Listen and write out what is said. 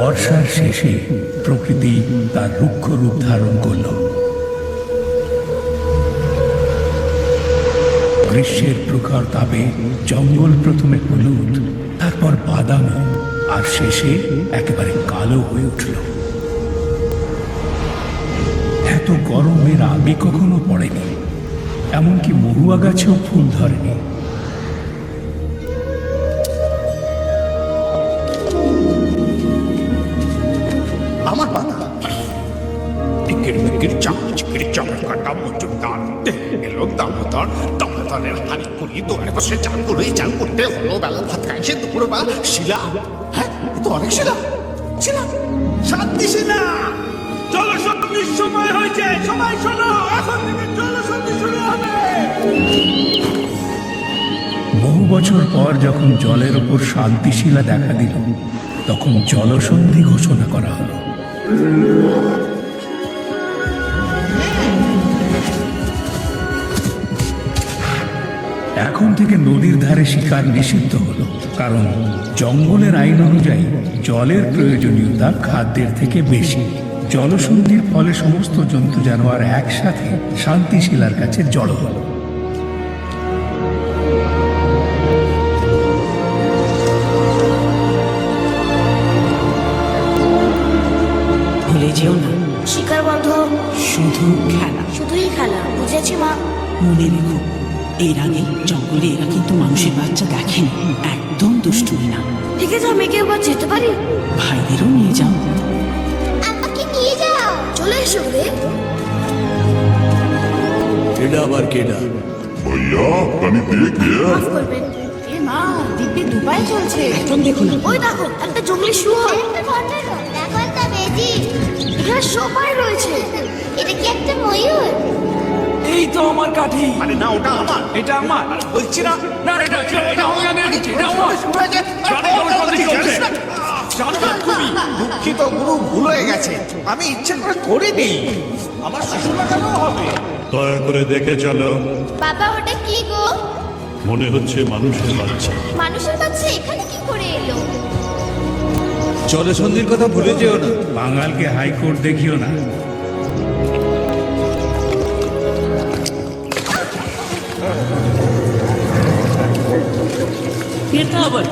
বর্ষার শেষে প্রকৃতি তার রুক্ষ রূপ ধারণ করল। গ্রীষ্মের প্রখর তাপে জঙ্গল প্রথমে হলুদ, তারপর বাদামি, আর শেষে একেবারে কালো হয়ে উঠল। এত গরমের আগে কখনো পড়েনি, এমনকি মহুয়া গাছেও ফুল ধরেনি। আমার পাতা টিকির মিকির চিকির চামড়া মজুদার এলো দামোদর দামোদরের হাড়ি করি দোকানে বসে চাল করে চাল করতে হলো বেলা ভাত খাইছে দুপুর বা শিলা। হ্যাঁ, তো অনেক শিলা শিলা শান্তি শিলা। জলসন্ধির সময় হয়েছে, সবাই শোনো, এখন থেকে জলসন্ধি শুরু হবে। বহু বছর পর যখন জলের ওপর শান্তিশিলা দেখা দিল, তখন জলসন্ধি ঘোষণা করা হলো। এখন থেকে নদীর ধারে শিকার নিষিদ্ধ হলো, কারণ জঙ্গলের আইন অনুযায়ী জলের প্রয়োজনীয়তা খাদ্যের থেকে বেশি। জলসন্ধির ফলে সমস্ত জন্তু জানোয়ার একসাথে শান্তিশিলার কাছে জড়ো হলো। ভুলে যেও না, শিকার বন্ধ, শুধু খেলা। শুধুই খেলা। বুঝেছি মা। মনে রেখো, এর আগে জঙ্গলে এরা কিন্তু মানুষের বাচ্চা দেখেনি। একদম দুষ্টুমি না। ঠিক আছে, আমি কি একবার যেতে পারি? ভাইদেরও নিয়ে যাও। আমাকে নিয়ে যাও। চলে এসো রে। কেডা আবার কেডা? भैया कनी देख गया মাফ করবেন। এ মা, দিব্যি দুবাই চলছে। একদম দেখো না। ওই দেখো, একটা জঙ্গলি শুয়োর। দেখো একটা বেজি। এখানে সবাই রয়েছে। এটা কি একটা ময়ূর? এই তো আমার কাঠি। আরে না, ওটা আমার। এটা আমার। বলছি না না রে, এটা আমি এনেছি, এটা আমার। জানো না তুমি? দুঃখিত গুরু, ভুল হয়ে গেছে। আমি ইচ্ছে করে করিনি। আমার শিশু লাগানো হবে। দয়া করে দেখে চলো, বাবা, ওটা কি গো? মনে হচ্ছে মানুষের বাচ্চা। মানুষের বাচ্চা এখানে কি করে এলো? জলসন্ধির কথা ভুলে যেও না। বাঙালকে হাইকোর্ট দেখিও না। এটা আবার